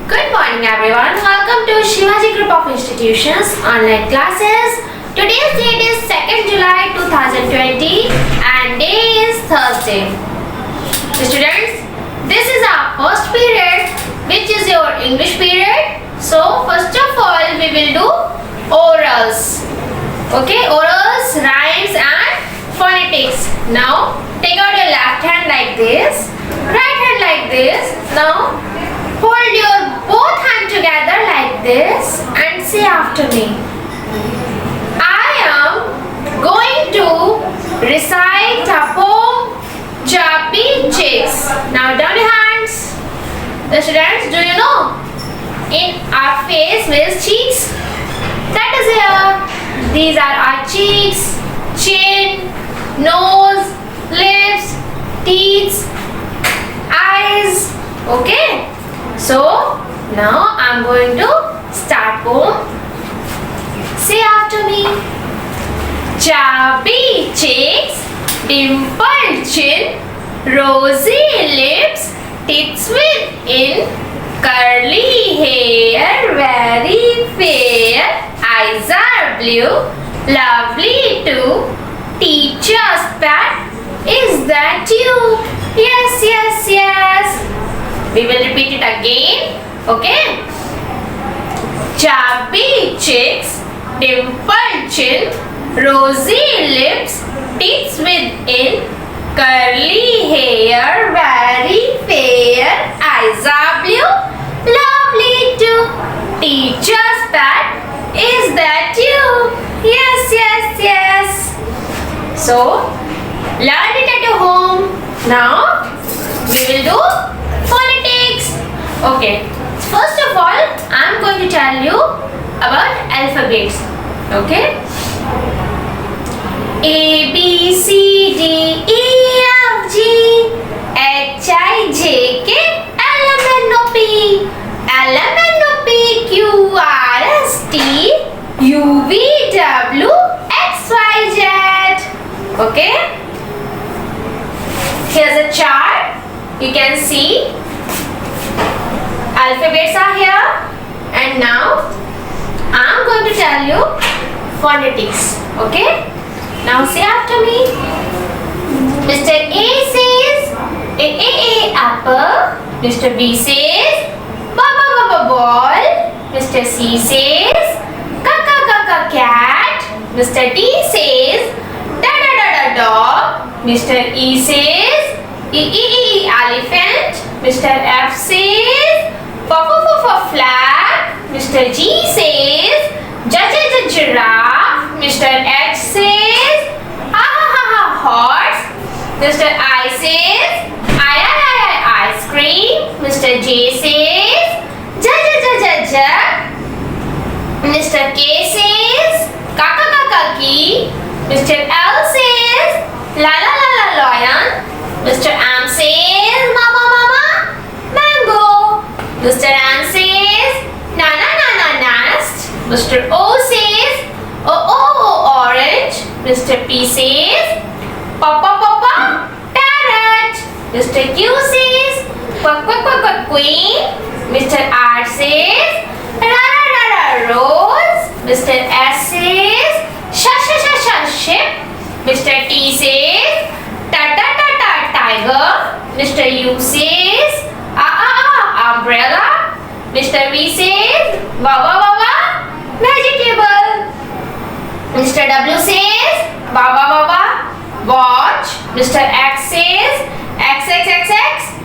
Good morning everyone. Welcome to Shivaji Group of Institutions online classes. Today's date is 2nd July 2020 and day is Thursday. Students, this is our first period which is your English period. So first of all we will do orals. Okay, orals, rhymes and phonetics. Now take out your left hand like this, right hand like this. Now hold your both hands together like this and say after me. I am going to recite a poem, Chubby Chicks. Now down your hands. The students, do you know? In our face with cheeks. That is here. These are our cheeks, chin, nose, lips, teeth, eyes. Okay. So now I'm going to start poem. Say after me. Chubby cheeks, dimpled chin, rosy lips, tits within, curly hair, very fair, eyes are blue, lovely too. Teacher's pet, is that you? Yes, yes, yes. We will repeat it again. Okay. Chubby cheeks, dimpled chin, rosy lips, tits within, curly hair, very fair, eyes are blue, lovely too. Teacher's pet, is that you? Yes, yes, yes. So, learn it at your home. Now, we will do phonetics. Okay. First of all, I am going to tell you about alphabets. Okay. A B C D E F G H I J K L M N O P L M N O P Q R S T U V W X Y Z. Okay. Here's a chart. You can see alphabets are here, and now I am going to tell you phonetics. Okay. Now say after me. Mr. A says A apple. Mr. B says ball. Mr. C says cat. Mr. D says dog. Mr. E says elephant. Mr. F says flag. Mr. G says giraffe. Mr. H says horse. Mr. I says ice cream. Mr. J says jug. Mr. K says kaki. Mr. L says la lion. Mr. M says mama mango. Mr. N says nana nest. Mr. O says orange. Mr. P says papa parrot. Mr. Q says queen. Mr. R says rose. Mr. S says ship. Mr. T says tiger. Mr. U says umbrella. Mr. V says vegetable. Mr. W says watch. Mr. X says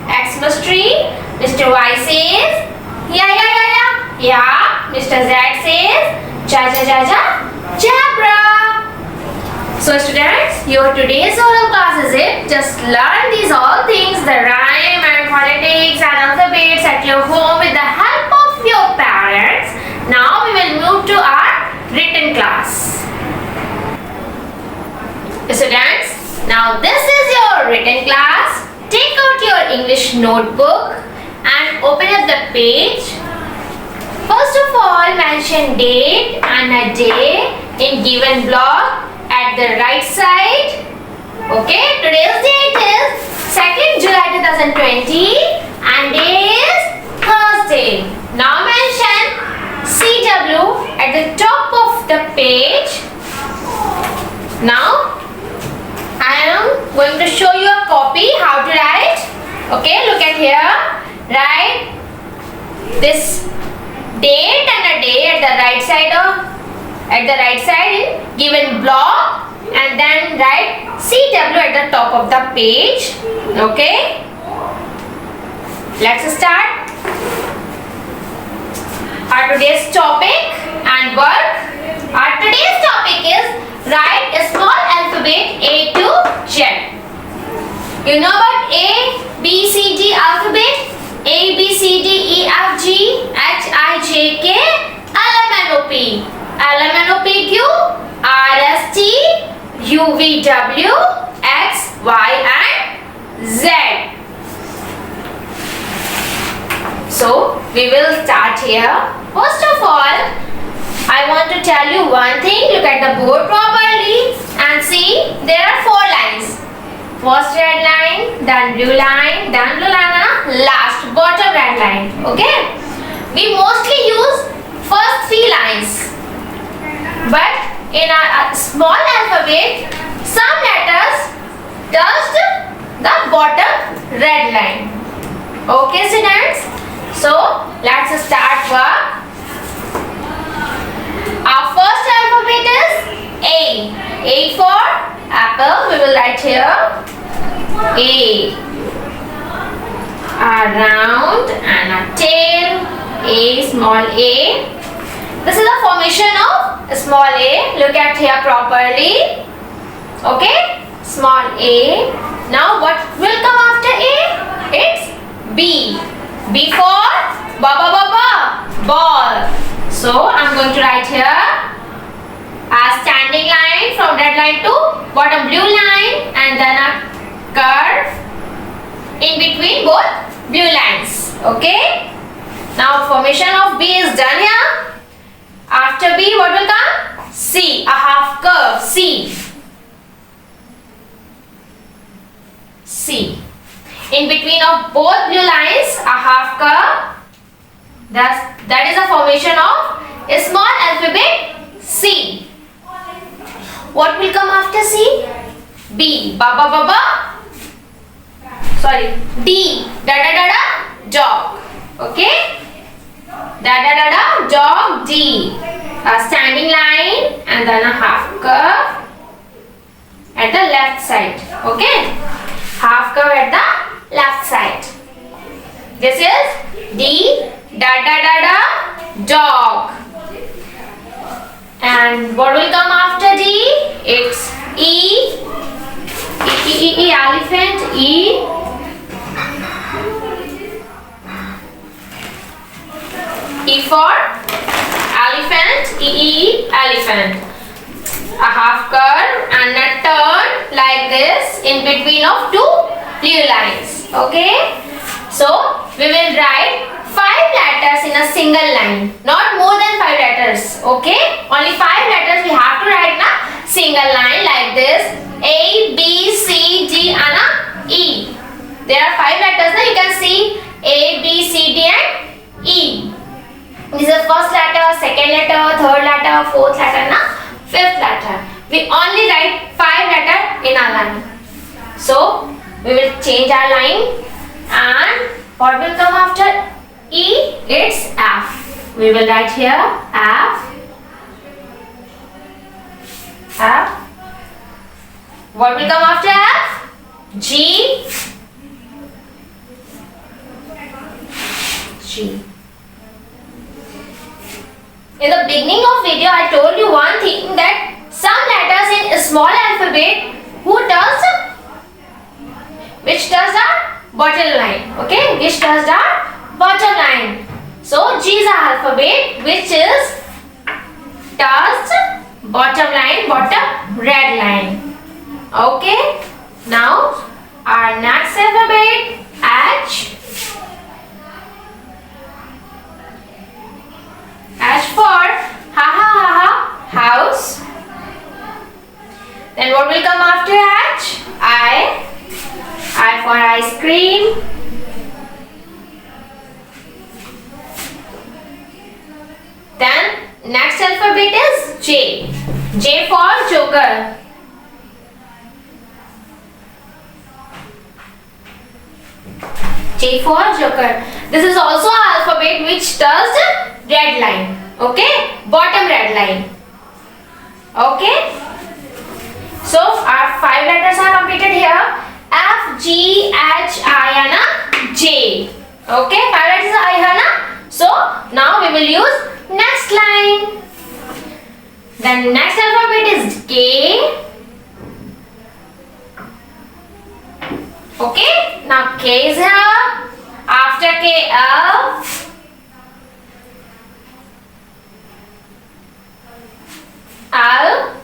Xmas tree. Mr. Y says yeah. Mr. Z says zebra. So students, your today's oral class is it. Just learn these all things, the rhyme and phonetics and alphabets at your home with the help of your parents. Now we will move to our written class. Students, now this is your written class. Take out your English notebook and open up the page. First of all, mention date and a day in given block at the right side. Okay, today's date is 2nd July 2020 and day is Thursday. Now CW at the top of the page. Now I am going to show you a copy how to write. Okay, look at here. Write this date and a day at the right side in given block, and then write CW at the top of the page. Okay, let's start our today's topic and work. Our today's topic is write a small alphabet A to Z. You know about A, B, C, D alphabet? A, B, C, D, E, F, G, H, I, J, K, L, M, N, O, P. L, M, N, O, P, Q, R, S, T, U, V, W, X, Y, and Z. So, we will start here. First of all, I want to tell you one thing. Look at the board properly and see there are 4 lines. First red line, then blue line, then blue line, and last bottom red line. Okay? We mostly use first 3 lines. But in our small alphabet, some letters touched the bottom red line. Okay, students? So, let's start work. Our first alphabet is A. A for apple. We will write here A. A round and a tail. A, small a. This is the formation of small a. Look at here properly. Okay? Small a. Now what will come after A? It's B. B for ball. So I'm going to write here a standing line from red line to bottom blue line, and then a curve in between both blue lines. Okay? Now formation of B is done here. After B, what will come? C, a half curve. C. In between of both blue lines, a half curve. That is a formation of a small alphabet C. What will come after C? B. Sorry. D. Dog. Okay? Dog. D. A standing line and then a half curve at the left side. Okay? Half curve at the left side. This is D. Dog. And what will come after D? It's E. Elephant. E. E for elephant. Elephant. A half curve and a turn like this in between of 2 blue lines. Okay? So, we will write 5 letters in a single line. Not more than 5 letters. Okay? Only 5 letters we have to write in a single line like this. A, B, C, D and a E. There are 5 letters. Now you can see A, B, C, D and E. This is first letter, second letter, third letter, fourth letter and fifth letter. We only write 5 letters in our line. So, we will change our line, and what will come after E? It's F. We will write here F. What will come after F? G. In the beginning of video, I told you one thing, that some letters in a small alphabet which does the bottom line. Okay, which does the bottom line. So G is a alphabet which is does bottom line, bottom red line. Okay, now our next alphabet H. H for house. Then what will come after H? I for ice cream. Then J for Joker. J for Joker. This is also an alphabet which does the red line. Okay, bottom red line. Okay. So our 5 letters are completed here. F, G, H, I and J. Okay, 5 letters are here na. So now we will use next line. The next alphabet is K. Okay, now K is here. After K, L. L.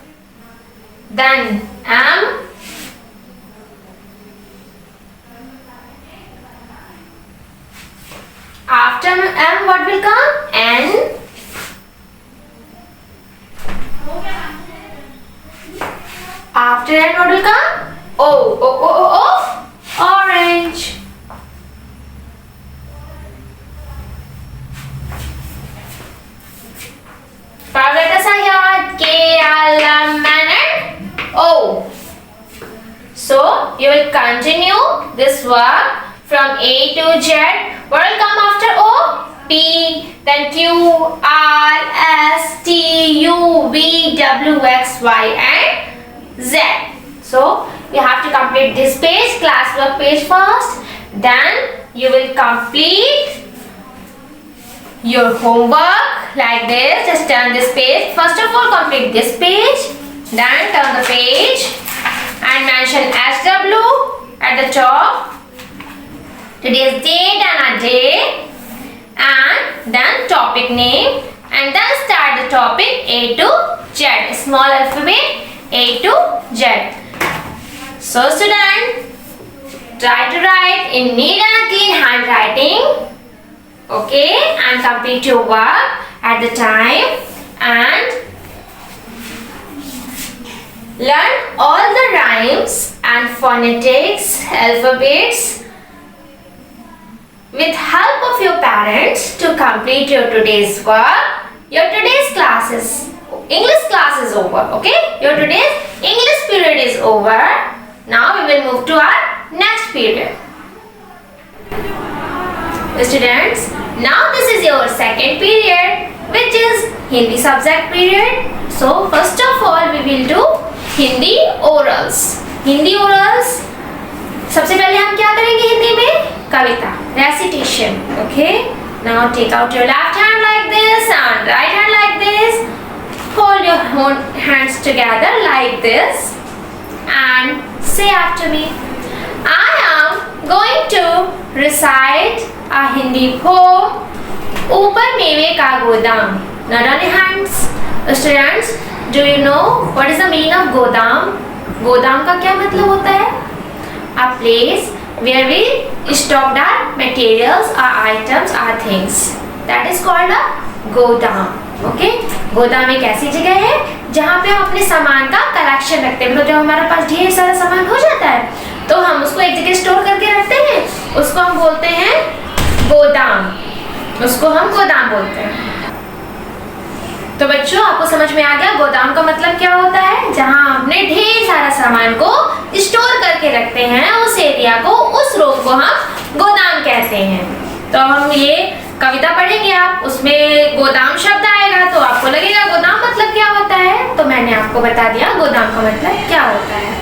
Then M. After M, what will come? N. After N, what will come? O. O, O, O, O. Orange. Five letters are here. K, L, M, N, and O. So you will continue this work from A to Z. What will come after O? P, then Q, R, S, T, U, V, W, X, Y, and Z. So you have to complete this page, classwork page first. Then you will complete your homework like this. Just turn this page. First of all, complete this page. Then turn the page and mention SW at the top. Today's date and a day. And then topic name. And then start the topic A to Z. Small alphabet A to Z. So student, try to write in neat and clean handwriting. Okay, and complete your work at the time and learn all the rhymes and phonetics, alphabets with help of your parents to complete your today's work. Your today's English class is over. Okay, your today's English period is over. Now we will move to our next period. Students, now this is your second period, which is Hindi subject period. So first of all we will do Hindi orals. Hindi orals सबसे पहले हम क्या करेंगे हिंदी में? कविता, recitation. Okay. Now take out your left hand like this and right hand like this. Hold your hands together like this and say after me. I am going to recite a Hindi poem. ऊपर मेवे का गोदाम. Now run your hands. Students, do you know what is the meaning of गोदाम? गोदाम का क्या मतलब होता है? A place where we stocked our materials, our items, our things. That is called a गोदाम. Okay? गोदाम एक ऐसी जगह है जहाँ पे हम अपने सामान का कलेक्शन रखते हैं. मतलब जब हमारे पास ढेर सारा सामान हो जाता है तो हम उसको एक जगह स्टोर करके रखते हैं. उसको हम बोलते हैं गोदाम. उसको हम गोदाम बोलते हैं. तो बच्चों, आपको समझ में आ गया गोदाम का मतलब क्या होता है? जहाँ हमने ढेर सारा सामान को स्टोर करके रखते हैं. उस एरिया को, उस रो को हम गोदाम कहते हैं. तो हम ये कविता पढ़ेंगे आप, उसमें गोदाम शब्द आएगा तो आपको लगेगा गोदाम मतलब क्या होता है. तो मैंने आपको बता दिया गोदाम का मतलब क्या होता है.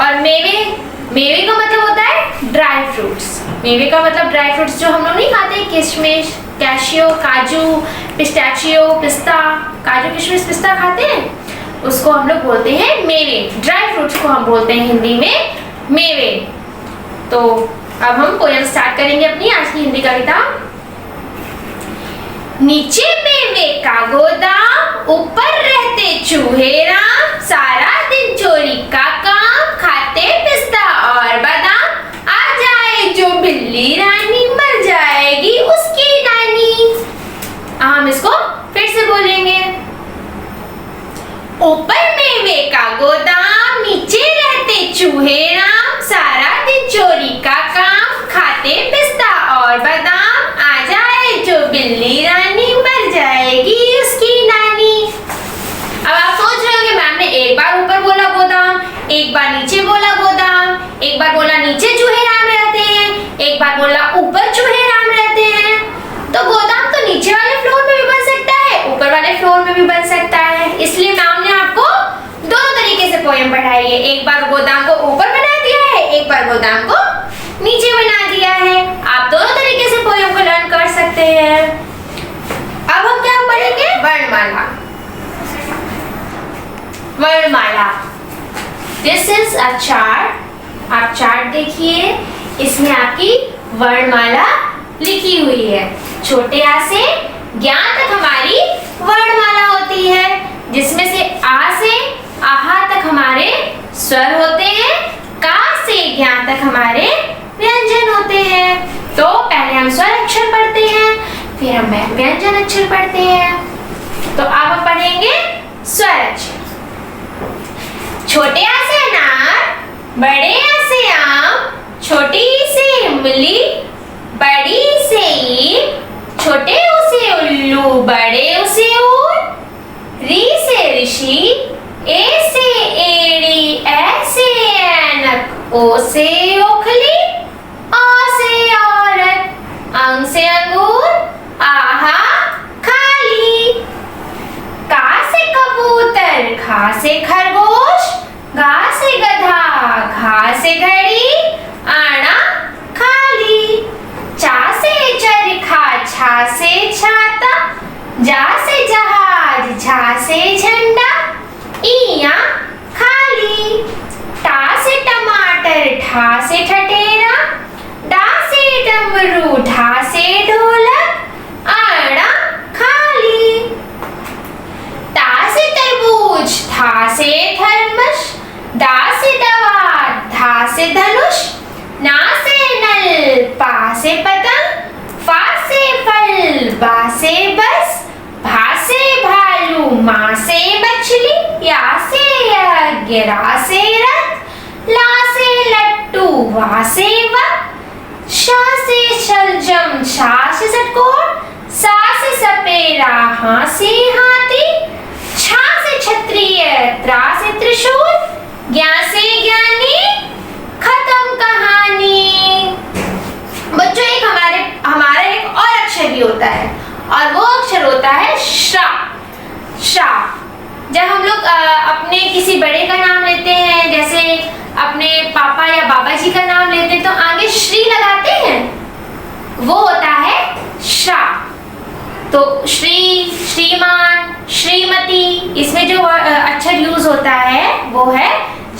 और मेवे का मतलब होता है ड्राई फ्रूट्स. मेवे का मतलब ड्राई फ्रूट्स जो हम लोग नहीं खाते, किशमिश, कैशियो, काजू, पिस्ताचियो, पिस्ता. काजू, किशमिश, पिस्ता खाते हैं, उसको हम लोग बोलते हैं मेवे. ड्राई फ्रूट्स को हम बोलते हैं हिंदी में मेवे. तो अब हम पोएम स्टार्ट करेंगे अपनी आज की हिंदी कविता. नीचे मेवे का गोदाम, ऊपर रहते चूहे राम. सारा दिन चोरी का काम, खाते पिस्ता और बादाम. आ जाए जो बिल्ली रानी, मर जाएगी उसकी नानी. हम इसको फिर से बोलेंगे. ऊपर मेवे का गोदाम, नीचे रहते चूहे राम. सारा दिन चोरी का काम, खाते पिस्ता और बादाम. आ जाए जो बिल्ली रानी, मर जाएगी उसकी नानी. अब आप सोच एक बार नीचे बोला गोदाम, एक बार बोला नीचे चूहे राम रहते हैं, एक बार बोला ऊपर चूहे राम रहते हैं। तो गोदाम तो नीचे वाले फ्लोर में भी बन सकता है, ऊपर वाले फ्लोर में भी बन सकता है। इसलिए मैम ने आपको दोनों तरीके से पोएम पढ़ाई है। एक बार गोदाम को ऊपर बना दिया है, एक बार गोदाम को नीचे बना दिया है। आप दोनों तरीके से पोएम को लर्न कर सकते हैं। अब हम क्या पढ़ेंगे? वर्णमाला। वर्णमाला, दिस इज अ चार्ट। आप चार्ट देखिए, इसमें आपकी वर्णमाला लिखी हुई है। छोटे आ से ज्ञा तक हमारी वर्णमाला होती है, जिसमें से आ से आहा तक हमारे स्वर होते हैं, का से ज्ञा तक हमारे व्यंजन होते हैं। तो पहले हम स्वर अक्षर पढ़ते हैं, फिर हम व्यंजन अक्षर पढ़ते हैं। तो अब हम पढ़ेंगे स्वर अक्षर। छोटे आ से अनार, बड़े आ से आम, छोटी से इमली, बड़ी से ईंट, छोटे ऊ से उल्लू, बड़े ऊ से ऊंट, री से ऋषि, ए से एड़ी, ए से ऐनक, ओ से ओखली, आ से औरत, अंग से अंगूर, आहा खाली। का से कबूतर, खा से खरगोश, गा से गधा, घा से घड़ी, आना खाली। चा से चरखा, छा से छाता, जा से जहाज, झा से झंडा, इया खाली। टा से टमाटर, ठा से ठठेरा, डा से डमरू, ढा से ढोलक, आड़ा खाली। ता से तरबूज, था से थर्मस, दा से दवा, धा से धनुष, ना से नल, पा से पतंग, फा से फल, बा से बस, भा से भालू, माँ से मछली, या से यज्ञ, रा से रथ, ला से लट्टू, वा से वक, शा से शलजम, शा से षटकोर, सा से सपेरा, हा से हाथी, छा से क्षत्रिय, त्रा से त्रिशूल, ज्ञा से ज्ञानी, खत्म कहानी। बच्चों एक हमारा एक और अक्षर भी होता है, और वो अक्षर होता है श्रा। श्रा, जब हम लोग अपने किसी बड़े का नाम लेते हैं, जैसे अपने पापा या बाबा जी का नाम लेते हैं, तो आगे श्री लगाते हैं, वो होता है श्रा। तो श्री, श्रीमान, श्रीमती, इसमें जो अक्षर यूज होता है वो है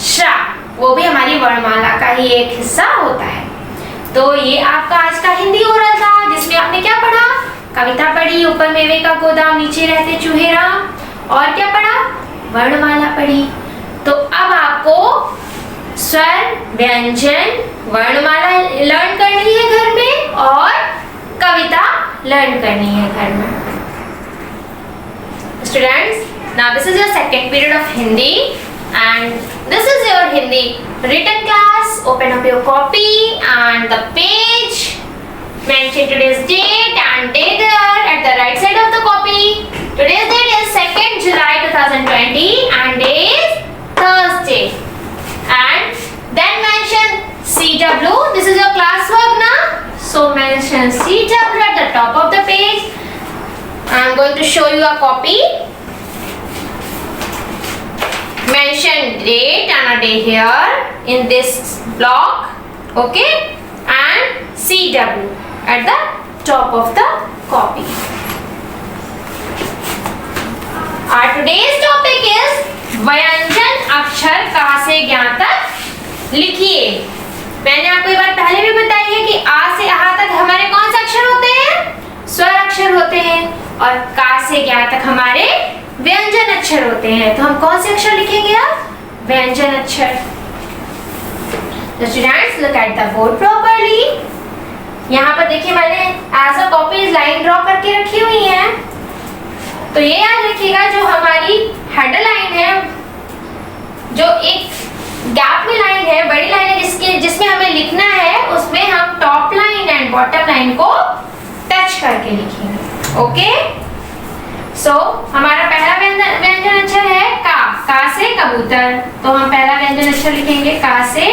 श्रा। वो भी हमारी वर्णमाला का ही एक हिस्सा होता है। तो ये आपका आज का हिंदी ओरल था, जिसमें आपने क्या पढ़ा? कविता पढ़ी, ऊपर मेवे का गोदाम, नीचे रहते चूहे राम, और क्या पढ़ा? वर्णमाला पढ़ी। तो अब आपको स्वर, व्यंजन, वर्णमाला लर्न करनी है घर में, और कविता लर्न करनी है घर में। Students, now this is your second period of Hindi and this is your Hindi written class. Open up your copy and the page. Mention today's date and day there at the right side of the copy. Today's date is 2nd July 2020 and day is Thursday. And then mention CW. This is your classwork now. So mention CW at the top of the page. I am going to show you a copy. Mention date and a day here in this block, okay, and CW at the top of the copy. Our today's topic is व्यंजन अक्षर का से ज्ञा तक लिखिए। मैंने आपको एक बार पहले भी बताई है कि आ से आहा तक हमारे कौन से अक्षर होते हैं? स्वर अक्षर होते हैं, और का से ज्ञा तक हमारे व्यंजन अक्षर होते हैं। तो हम कौन से अक्षर लिखेंगे अब? व्यंजन अक्षर। तो students, look at the board properly. यहाँ पर देखिए मैंने as a copy line draw करके रखी हुई है। तो ये याद रखिएगा, जो हमारी हेड लाइन है, जो एक गैप में लाइन है, बड़ी लाइन है, जिसमें हमें लिखना है, उसमें हम top line and bottom line को टच करके लिखेंगे। ओके, सो हमारा पहला व्यंजन अक्षर है का। का से कबूतर, तो हम पहला व्यंजन अक्षर लिखेंगे का से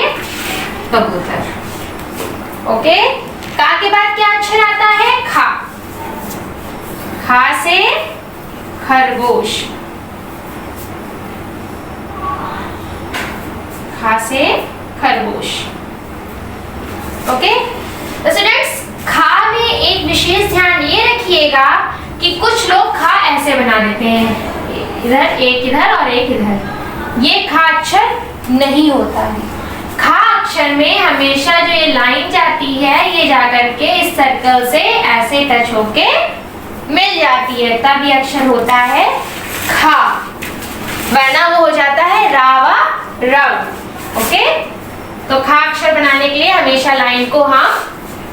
कबूतर। ओके, का के बाद क्या अक्षर आता है? खा। खा से खरगोश। खा से खरगोश। ओके, तो स्टूडेंट्स खा में एक विशेष ध्यान ये रखिएगा कि कुछ लोग खा ऐसे बना देते हैं, इधर एक इधर और एक इधर। ये खा अक्षर नहीं होता है। खा अक्षर में हमेशा जो ये लाइन जाती है ये जाकर के इस सर्कल से ऐसे टच होके मिल जाती है, तब ये अक्षर होता है खा, वरना वो हो जाता है रावा रव। ओके, तो खा अक्षर बनाने के लिए हमेशा लाइन को हम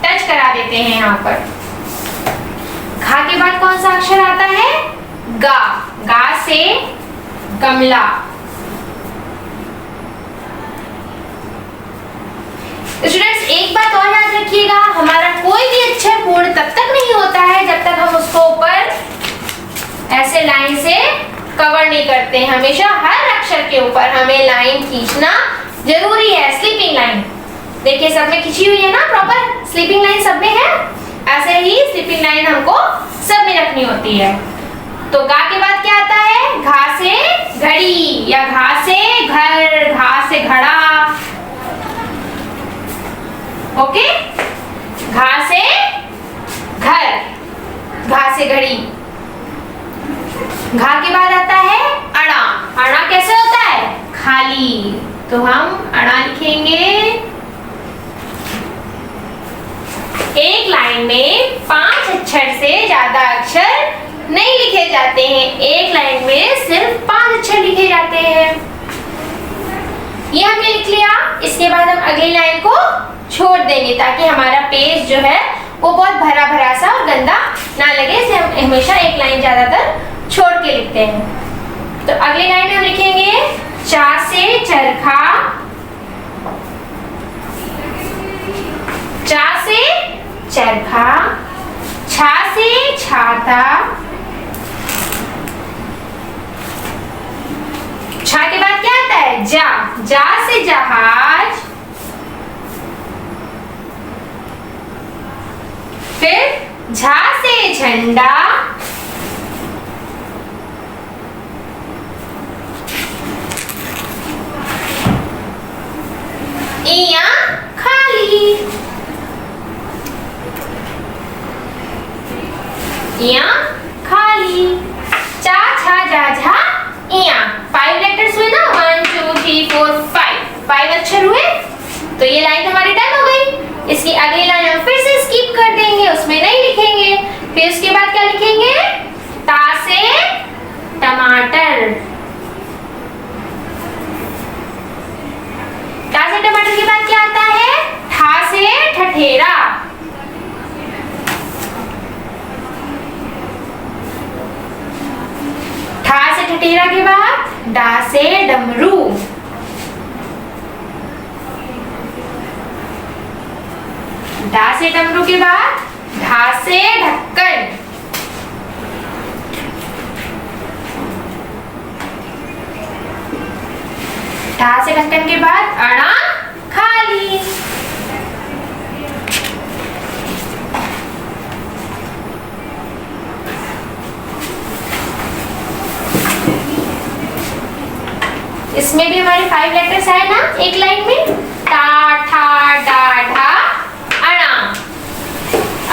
टच करा देते हैं यहाँ पर। खा के बाद कौन सा अक्षर आता है? गा। गा से गमला। स्टूडेंट्स एक बात और याद रखिएगा, हमारा कोई भी अक्षर पूर्ण तब तक नहीं होता है जब तक हम उसको ऊपर ऐसे लाइन से कवर नहीं करते हैं। हमेशा हर अक्षर के ऊपर हमें लाइन खींचना जरूरी है, स्लीपिंग लाइन। देखिए सब में खींची हुई है ना, प्रॉपर स्लीपिंग लाइन सब में है। ऐसे ही स्लीपिंग लाइन हमको सब में रखनी होती है। तो गा के बाद क्या आता है? घा से घड़ी या घा से घर, घा से घड़ा। ओके, घा से घर, घा से घड़ी। घा के बाद आता है अड़ा। अड़ा कैसे होता है? खाली। तो हम अड़ा लिखेंगे। एक लाइन में 5 अक्षर से ज्यादा अक्षर नहीं लिखे जाते हैं, एक लाइन में सिर्फ 5 अक्षर लिखे जाते हैं। ये हमने लिख लिया। इसके बाद हम अगली लाइन को छोड़ देंगे ताकि हमारा पेज जो है वो बहुत भरा भरा सा और गंदा ना लगे, इसलिए हम हमेशा एक लाइन ज्यादातर छोड़ के लिखते हैं। तो अगली लाइन में हम लिखेंगे चा से चरखा। चा से चरखा। छा से छाता। छा के बाद क्या आता है? जा। जा से जहाज। फिर झा से झंडा। इया खाली। इया खाली। चा छा जा झा इया। 5 लेटर्स हुए ना, 1 2 3 4 5 अक्षर हुए। तो ये लाइन हमारी डन हो गई। इसकी अगली लाइन हम फिर से स्किप कर देंगे, उसमें नहीं लिखेंगे। फिर उसके बाद क्या लिखेंगे? ता से टमाटर। ता से टमाटर के बाद क्या आता है? ठा से ठठेरा। ठा से ठठेरा के बाद डा से डमरू। डा से डमरू के बाद ढा से ढक्कन। ढा से ढक्कन के बाद अड़ा खाली। इसमें भी हमारे 5 लेटर्स आए ना एक लाइन में, टा ठा डा ढा अड़ा।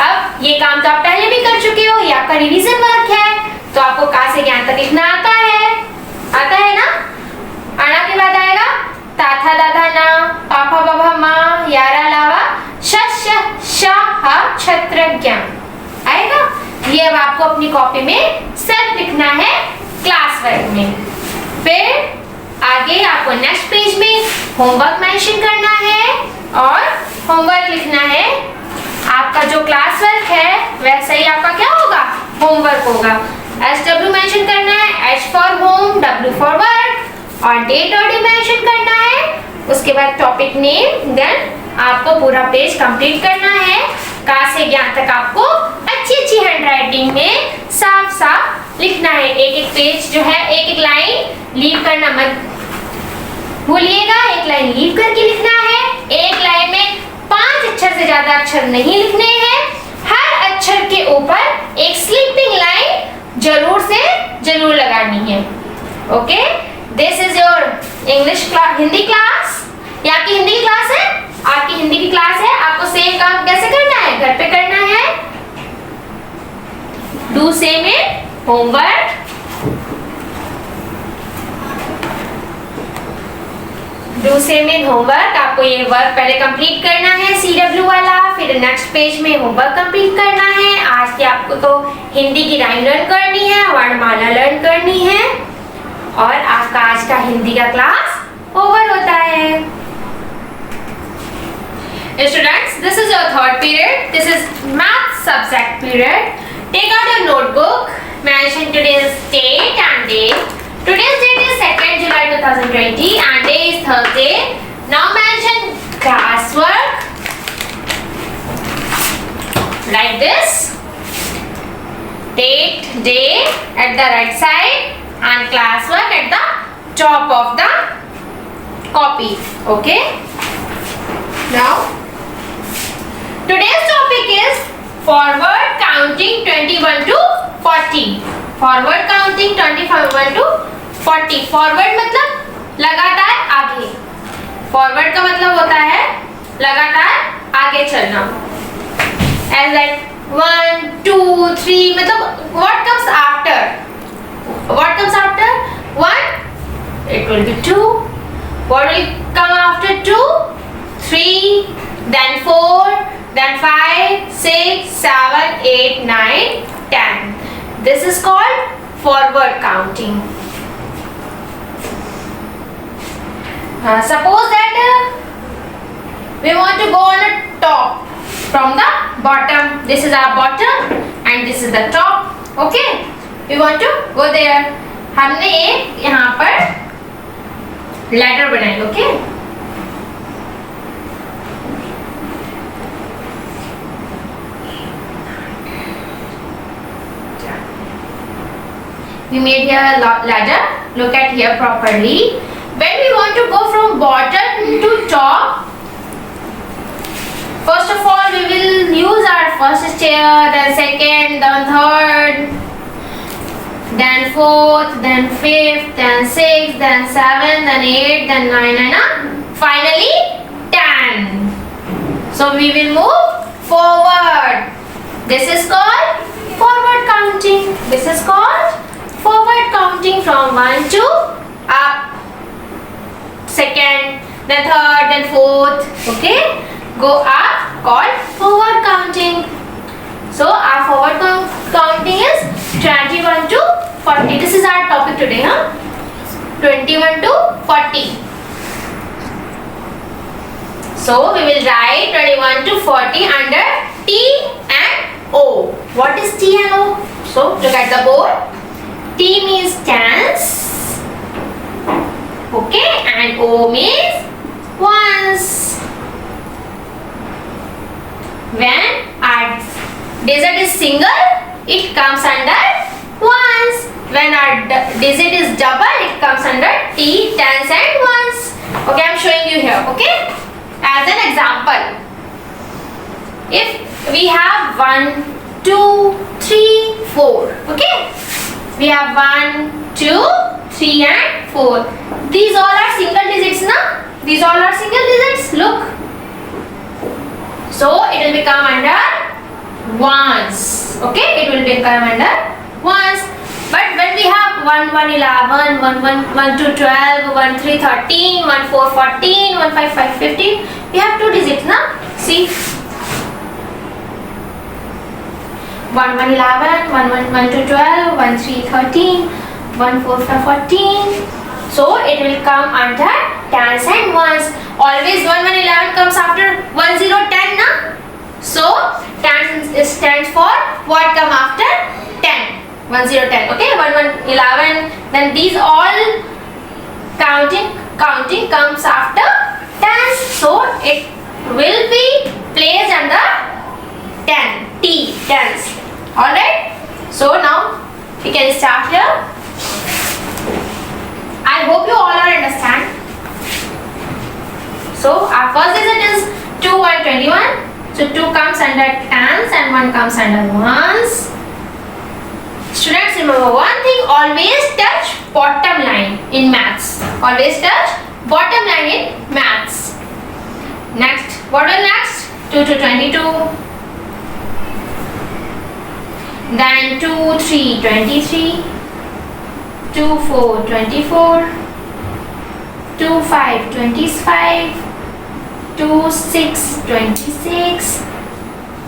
अब ये काम तो आप पहले भी कर चुके हो, ये आपका रिवीजन वर्क है। तो आपको का से ज्ञान तक लिखना आता है ना। अड़ा के बाद आएगा ता था दादा ना, पापा बाबा माँ, यारा लावा, श शाह छत्रज्ञ आएगा। ये अब आपको अपनी कॉपी में सब लिखना है क्लास वर्क में। फिर आगे आपको नेक्स्ट पेज में होमवर्क मेंशन करना है और होमवर्क लिखना है। आपका जो क्लास वर्क है वैसे ही आपका क्या होगा? होमवर्क होगा। SW मेंशन करना है, H for home, W for work और डेट और डे मेंशन करना है। उसके बाद टॉपिक नेम, देन आपको पूरा पेज कंप्लीट करना है। का से ज्ञान तक आपको अच्छी अच्छी हैंडराइटिंग में साफ साफ लिखना है। एक एक पेज जो है, एक एक लाइन लीव करना मत भूलिएगा। एक लाइन लीव करके लिखना है। एक लाइन में 5 अक्षर से ज्यादा अक्षर नहीं लिखने हैं। हर अक्षर के ऊपर एक स्लीपिंग लाइन जरूर से जरूर लगानी है। Okay, this is your English class, Hindi class. ये आपकी हिंदी की क्लास है, आपकी हिंदी की क्लास है। आपको सेम काम कैसे करना है? घर पे करना है। Do same in homework. Do same in homework. आपको ये वर्क पहले कंप्लीट करना है CW वाला, फिर नेक्स्ट पेज में होमवर्क कंप्लीट करना है। आज की आपको तो हिंदी की राइम लर्न करनी है, वर्णमाला लर्न करनी है, और आपका आज का हिंदी का क्लास ओवर होता है। Students, this is your third period. This is math subject period. Take out your notebook. Mention today's date and date. Today's date is 2nd July 2020 and day is Thursday. Now mention classwork. Like this. Date, day at the right side and classwork at the top of the copy. Okay? Now, today's topic is forward counting 21 to 40. Forward counting 21 to 40. Forward मतलब लगातार आगे। Forward का मतलब होता है लगातार आगे चलना। As like 1, 2, 3 मतलब what comes after? What comes after 1? It will be 2. What will come after 2? 3, then 4, then 5, 6, 7, 8, 9, 10. This is called forward counting. Suppose that we want to go on the top from the bottom. This is our bottom and this is the top. Okay? We want to go there. हमने एक यहाँ पर ladder बनाई. Okay? We made here a ladder. Look at here properly. When we want to go from bottom to top, first of all we will use our first stair, then second, then third, then fourth, then fifth, then sixth, then seventh, then eighth, then nine, and finally 10. So we will move forward. This is called forward counting. This is called forward counting from 1 to up, second, then third, then fourth. Okay, go up, called forward counting. So our forward counting is 21 to 40. This is our topic today, huh? 21 to 40. So we will write 21 to 40 under T and O. What is T and O? So look at the board. T means tens, okay, and O means ones. When our digit is single, it comes under ones. When our digit is double, it comes under T, tens and ones. Okay, I am showing you here, okay. As an example, if we have 1, 2, 3, 4, okay. We have 1, 2, 3 and 4. These all are single digits, na? These all are single digits. Look. So it will become under ones. Okay, it will become under ones. But when we have 1, 1, 11, 1, 1, 1, 2, 12, 1, 3, 13, 1, 4, 14, 1, 5, 5, 15, we have 2 digits, na? See. 1, 1, 11, 1, 1, 1, 2, 12, 1, 3, 13, 1, 4, 5, 14. So it will come under tens and ones. Always 1, 1, 11 comes after 1, 0, 10, na? So tens stands for what come after 10. 1, 0, 10. Okay, 1, 1, 11. Then these all counting comes after tens. So it will be placed under 10. T, tens. Alright? So now we can start here. I hope you all are understand. So our first digit is 2, 1, 21. So 2 comes under tens and 1 comes under ones. Students, remember one thing, always touch bottom line in maths. Always touch bottom line in maths. Next, what is next? 2 to 22. Then 2, 3, 23. 2, 4, 24. 2, 5, 25. 2, 6, 26.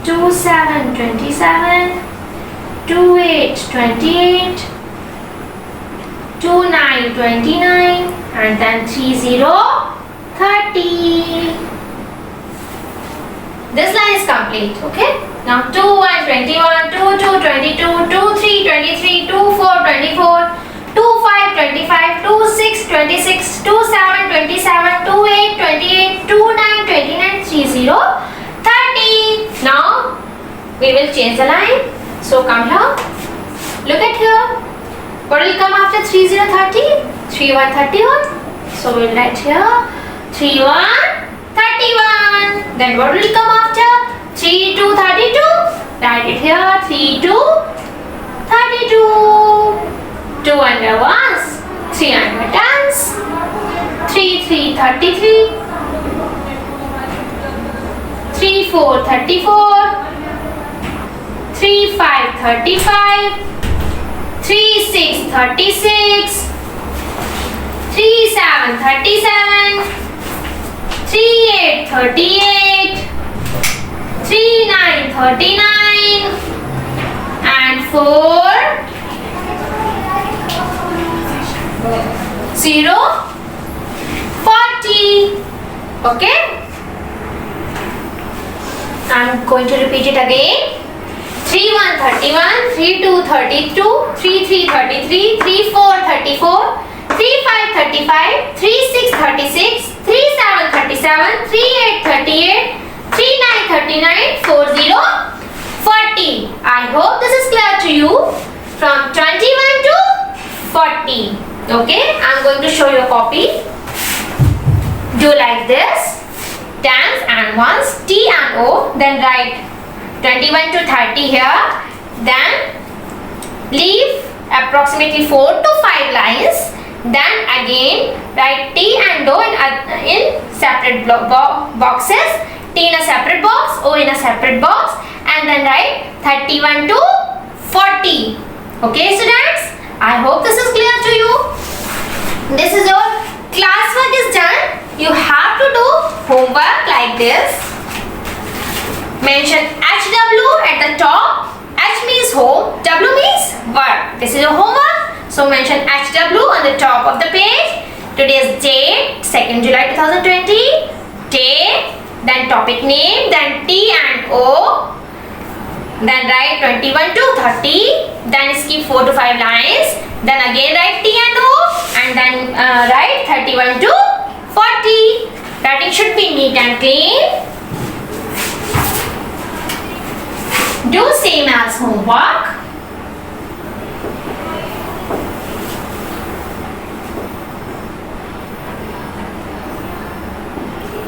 2, 7, 27. 2, 8, 28. 2, 9, 29. And then 3, 0, 30. This line is complete, okay? Now 2, 1, 21, 2, 2, 22, 2, 3, 23, 2, 4, 24, 2, 5, 25, 2, 6, 26, 2, 7, 27, 2, 8, 28, 2, 9, 29, 3, 0, 30. Now we will change the line. So come here. Look at here. What will come after 3, 0, 30? 3, 1, 31. So we will write here 3, 1, 31. Then what will come after 3, 2, 32? Write it here 3, 2, 32. 2 under ones, 3 under tens, 3, 3, 33, 3, 4, 34, 3, 5, 35, 3, 6, 36, 3, 7, 37, 3, 8, 38, 3, 9, 39, and 4, 0, 40. Okay? I'm going to repeat it again. 3, 1, 31, 3, 2, 32, 3, 3, 33, 3, 4, 34, 3, 5, 35, 3, 6, 36, 3, 7, 37, 3, 8, 38, 3, 9, 39, 4, 0, 40. I hope this is clear to you. From 21 to 40. Okay, I'm going to show you a copy. Do like this. Tens and ones, T and O. Then write 21 to 30 here. Then leave approximately 4 to 5 lines. Then again write T and O in separate boxes. T in a separate box, O in a separate box. And then write 31 to 40. Okay, students? I hope this is clear to you. This is your classwork is done. You have to do homework like this. Mention HW at the top. H means home, W means work. This is your homework. So mention HW on the top of the page. Today's date, 2nd July 2020. Date, then topic name, then T and O. Then write 21 to 30, then skip 4 to 5 lines, then again write T and O, and then write 31 to 40. Writing should be neat and clean. Do same as homework.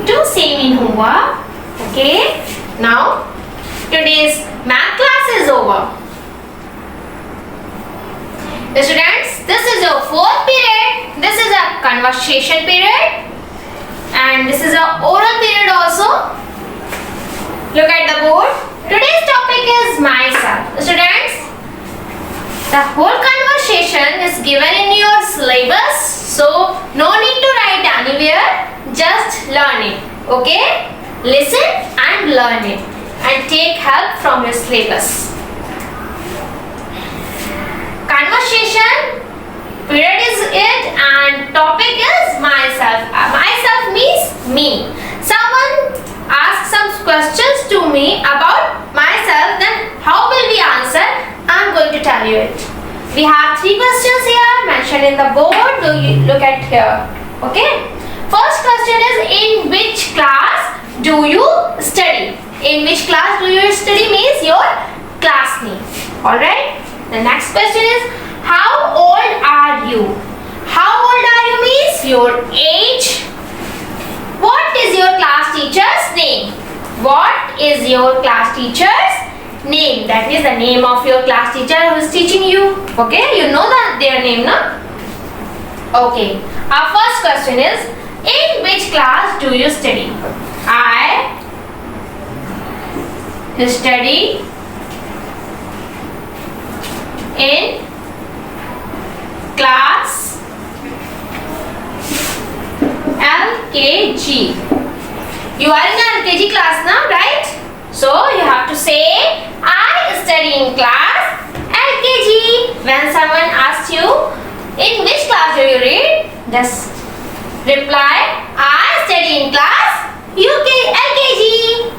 Do same in homework. Okay. Now today's math class is over. Students, this is your 4th period. This is a conversation period. And this is a oral period also. Look at the board. Today's topic is myself. Students, the whole conversation is given in your syllabus. So, no need to write anywhere. Just learn it. Okay? Listen and learn it. And take help from your syllabus. Conversation period is it and topic is myself. Myself means me. Someone asks some questions to me about myself, then how will we answer? I'm going to tell you it. We have 3 questions here mentioned in the board. Do you look at here? Okay. First question is, in which class do you study? In which class do you study means your class name. Alright? The next question is, how old are you? How old are you means your age. What is your class teacher's name? What is your class teacher's name? That is the name of your class teacher who is teaching you. Okay, you know their name, no? Okay, our first question is, in which class do you study? I study in class LKG. You are in LKG class now, right? So you have to say, I study in class LKG. When someone asks you, in which class do you read? Just reply, I study in class LKG.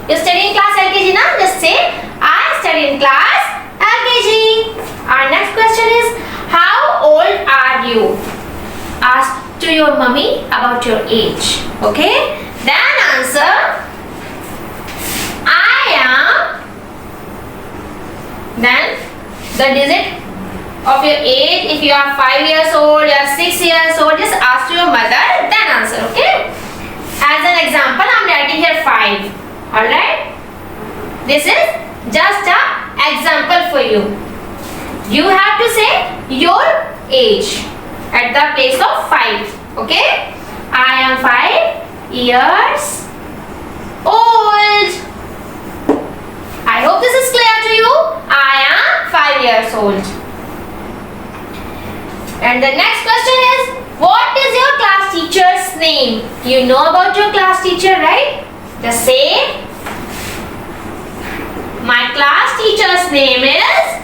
You study in class LKG now? Just say, I study in class LKG. Our next question is, how old are you? Ask to your mummy about your age. Okay? Then answer, I am. Then the digit of your age. If you are 5 years old, you are 6 years old, just ask to your mother, then answer. Okay? As an example, I am writing here 5. Alright? This is just an example for you. You have to say your age at the place of 5. Okay? I am 5 years old. I hope this is clear to you. I am 5 years old. And the next question is, what is your class teacher's name? You know about your class teacher, right? Just say, my class teacher's name is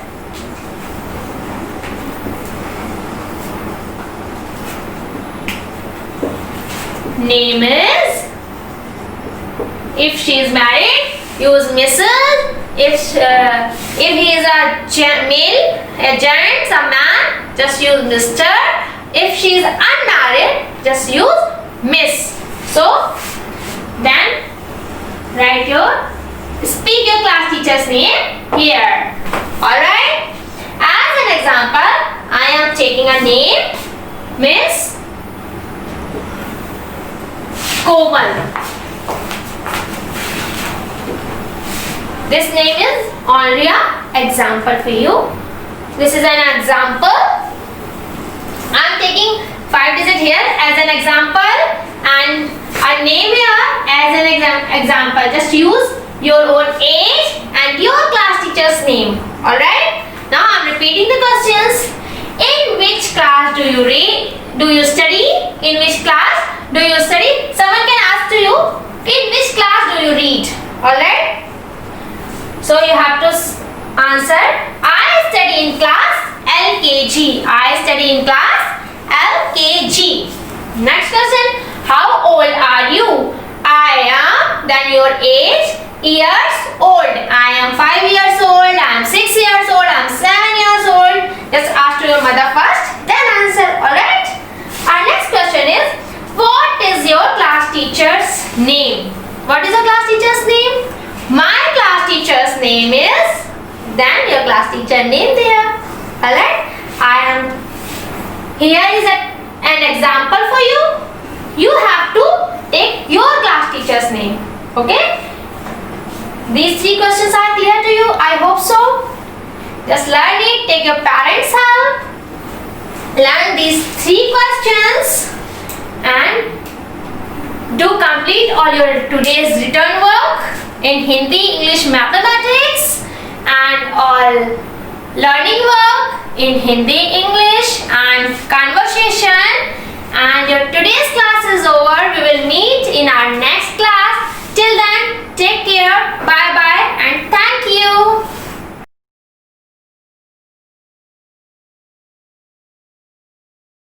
if she is married, use Mrs. If he is a male, a gent, a man, just use Mr. If she is unmarried, just use Miss. So then speak your class teacher's name here. Alright? As an example, I am taking a name, Miss Komal. This name is only an example for you. This is an example. I am taking 5 digits here as an example and a name here as an example. Just use your own age and your class teacher's name. Alright? Now I am repeating the questions. In which class do you read? Do you study? In which class do you study? Someone can ask to you, in which class do you read? Alright? So you have to answer, I study in class LKG. I study in class LKG. Next question, how old are you? I am, then your age, years old. I am 5 years old, I am 6 years old, I am 7 years old. Just ask to your mother first, then answer. Alright? Our next question is, what is your class teacher's name? What is your class teacher's name? My class teacher's name is, then your class teacher name there. Alright? Here is an example for you. You have to take your class teacher's name. Okay? These 3 questions are clear to you? I hope so. Just learn it. Take your parents' help. Learn these 3 questions and do complete all your today's written work in Hindi, English, Mathematics and all learning work in Hindi, English and conversation. And your today's class is over. We will meet in our next class. Till then, take care. Bye.